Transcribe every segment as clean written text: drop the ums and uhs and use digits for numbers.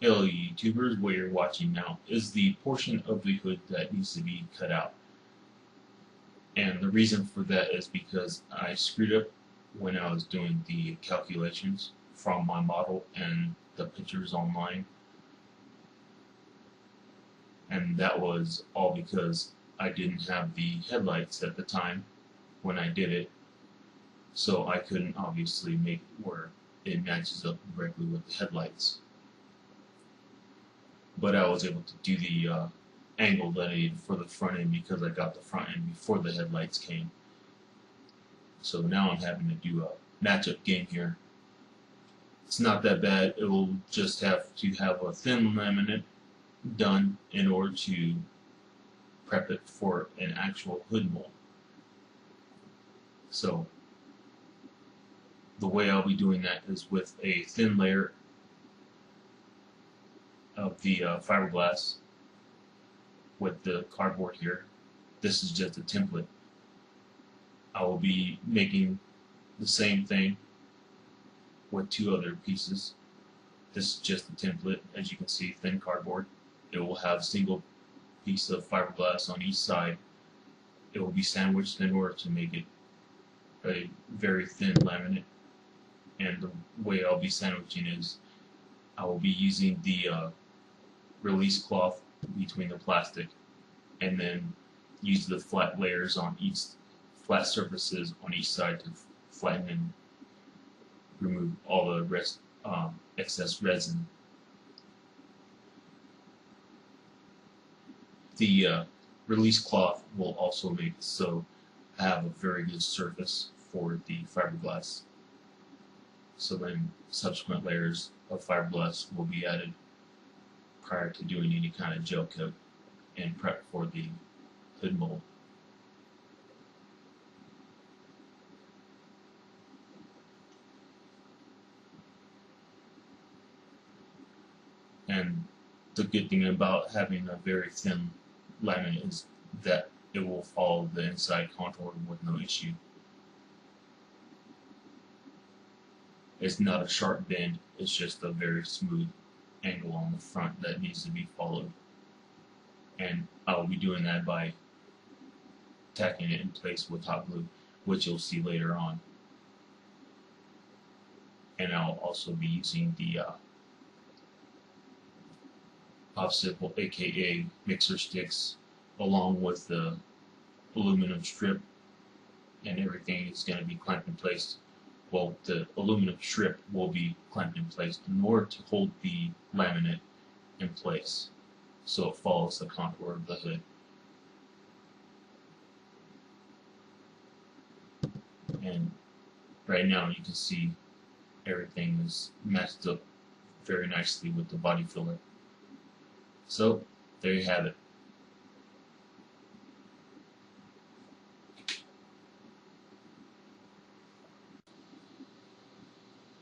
Hello YouTubers, what you're watching now is the portion of the hood that needs to be cut out. And the reason for that is because I screwed up when I was doing the calculations from my model and the pictures online. And that was all because I didn't have the headlights at the time when I did it. So I couldn't obviously make it where it matches up directly with the headlights. But I was able to do the angle that I needed for the front end because I got the front end before the headlights came. So now I'm having to do a matchup game here. It's not that bad. It will just have to have a thin laminate done in order to prep it for an actual hood mold. So the way I'll be doing that is with a thin layer of the fiberglass with the cardboard here. This is just a template. I will be making the same thing with two other pieces. This is just a template, as you can see, thin cardboard. It will have a single piece of fiberglass on each side. It will be sandwiched in order to make it a very thin laminate. And the way I'll be sandwiching is I will be using the release cloth between the plastic and then use the flat layers on each flat surfaces on each side to flatten and remove all the rest excess resin. The release cloth will also make it so I have a very good surface for the fiberglass. So then subsequent layers of fiberglass will be added prior to doing any kind of gel coat and prep for the hood mold. And the good thing about having a very thin laminate is that it will follow the inside contour with no issue. It's not a sharp bend, it's just a very smooth angle on the front that needs to be followed. And I'll be doing that by tacking it in place with hot glue, which you'll see later on. And I'll also be using the popsicle, aka mixer sticks, along with the aluminum strip, and everything is going to be clamped in place. Well, the aluminum strip will be clamped in place in order to hold the laminate in place so it follows the contour of the hood. And right now you can see everything is matched up very nicely with the body filler. So there you have it.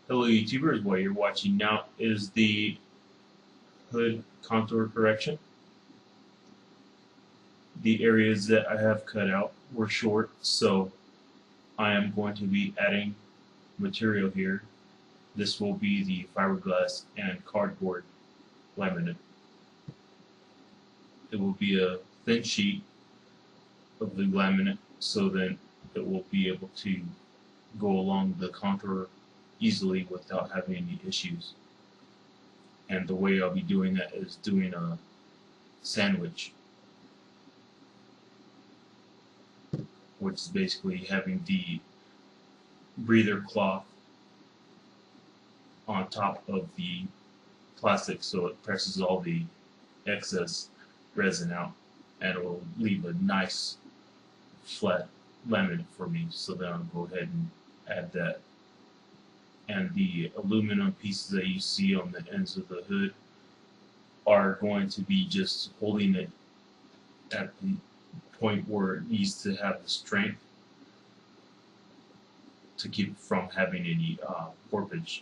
Hello YouTubers, what you're watching now is the hood contour correction. The areas that I have cut out were short, so I am going to be adding material here. This will be the fiberglass and cardboard laminate. It will be a thin sheet of the laminate so then it will be able to go along the contour easily without having any issues. And the way I'll be doing that is doing a sandwich, which is basically having the breather cloth on top of the plastic so it presses all the excess resin out and it will leave a nice flat laminate for me. So then I'll go ahead and add that. And the aluminum pieces that you see on the ends of the hood are going to be just holding it at the point where it needs to have the strength to keep it from having any warpage.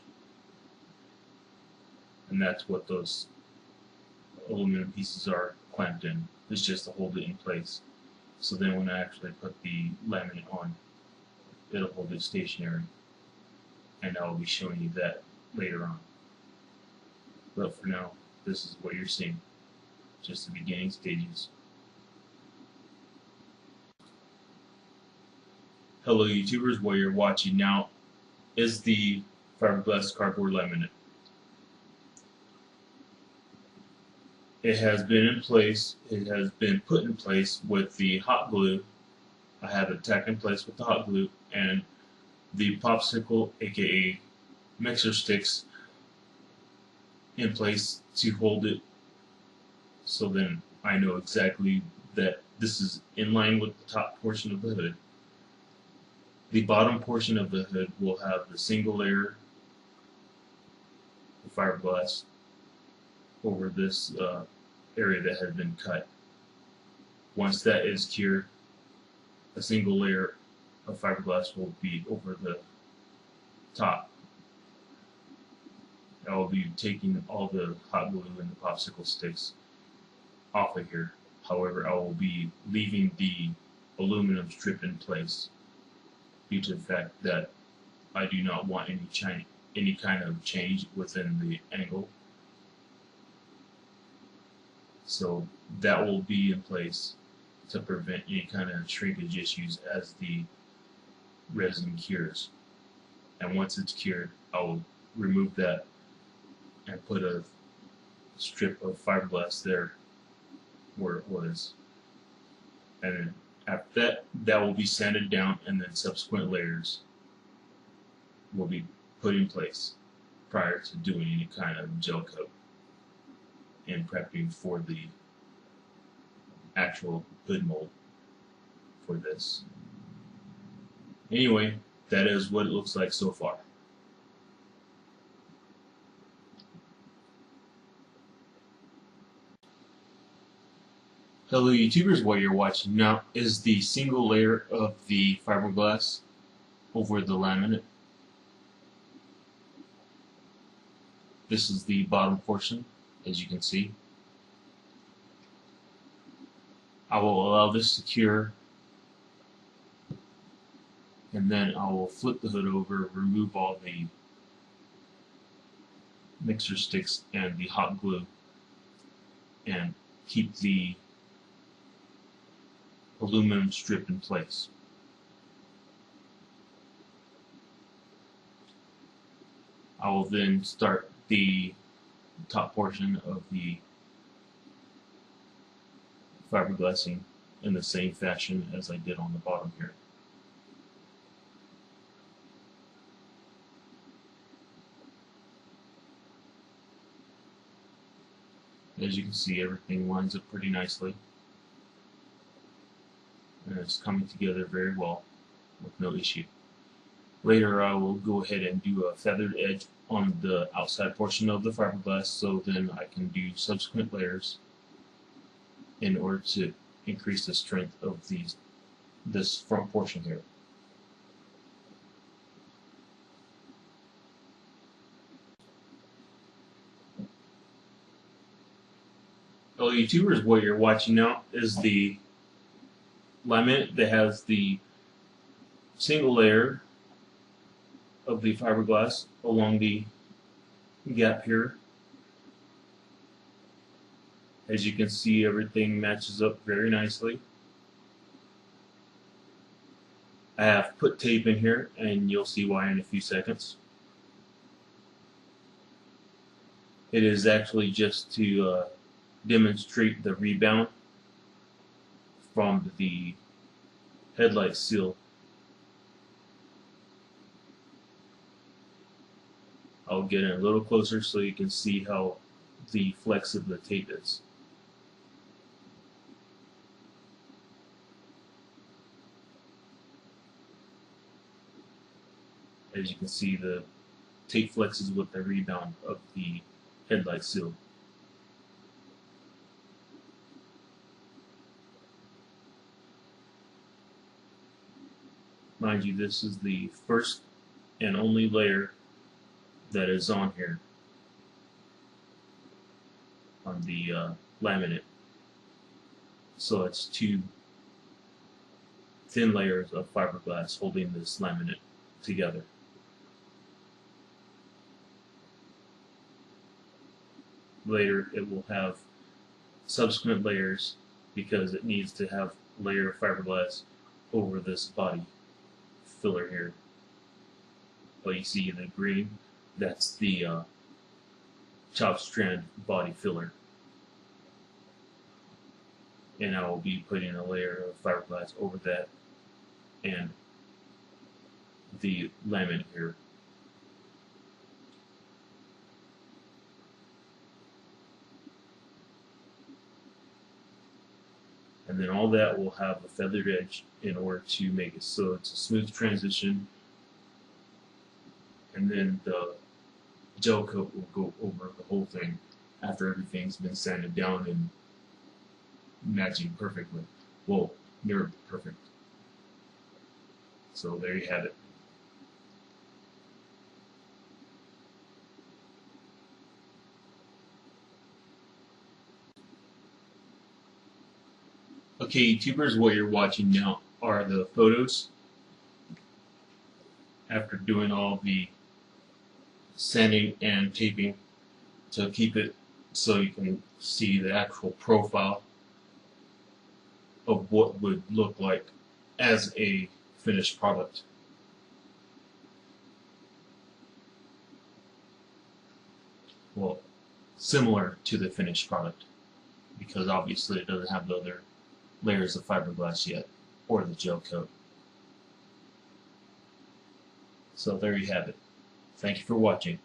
And that's what those aluminum pieces are clamped in. It's just to hold it in place. So then when I actually put the laminate on, it'll hold it stationary. And I'll be showing you that later on. But for now, this is what you're seeing, just the beginning stages. Hello YouTubers, what you're watching now is the fiberglass cardboard laminate. It has been in place, it has been put in place with the hot glue. I have it tacked in place with the hot glue and the popsicle, aka mixer sticks, in place to hold it, so then I know exactly that this is in line with the top portion of the hood. The bottom portion of the hood will have the single layer of fiberglass over this area that has been cut. Once that is cured, a single layer of fiberglass will be over the top. I will be taking all the hot glue and the popsicle sticks off of here. However, I will be leaving the aluminum strip in place due to the fact that I do not want any kind of change within the angle. So that will be in place to prevent any kind of shrinkage issues as the resin cures. And once it's cured, I will remove that and put a strip of fiberglass there where it was. And then after that, that will be sanded down, and then subsequent layers will be put in place prior to doing any kind of gel coat and prepping for the actual hood mold for this. Anyway, that is what it looks like so far. Hello YouTubers, what you're watching now is the single layer of the fiberglass over the laminate. This is the bottom portion, as you can see. I will allow this to cure, and then I will flip the hood over, remove all the mixer sticks and the hot glue, and keep the aluminum strip in place. I will then start the top portion of the fiberglassing in the same fashion as I did on the bottom here. As you can see, everything lines up pretty nicely, and it's coming together very well with no issue. Later I will go ahead and do a feathered edge on the outside portion of the fiberglass, so then I can do subsequent layers in order to increase the strength of this front portion here. Well, YouTubers, what you're watching now is the laminate that has the single layer of the fiberglass along the gap here. As you can see, everything matches up very nicely. I have put tape in here, and you'll see why in a few seconds. It is actually just to demonstrate the rebound from the headlight seal. I'll get in a little closer so you can see how the flex of the tape is. As you can see, the tape flexes with the rebound of the headlight seal. Mind you, this is the first and only layer that is on here on the laminate. So it's two thin layers of fiberglass holding this laminate together. later it will have subsequent layers because it needs to have a layer of fiberglass over this body filler here. But you see the green, that's the top strand body filler. And I will be putting a layer of fiberglass over that and the laminate here. And then all that will have a feathered edge in order to make it so it's a smooth transition. And then the gel coat will go over the whole thing after everything's been sanded down and matching perfectly. Well, near perfect. So there you have it. Okay, YouTubers, what you're watching now are the photos after doing all the sanding and taping to keep it so you can see the actual profile of what would look like as a finished product. Well, similar to the finished product, because obviously it doesn't have the other layers of fiberglass yet, or the gel coat. So there you have it. Thank you for watching.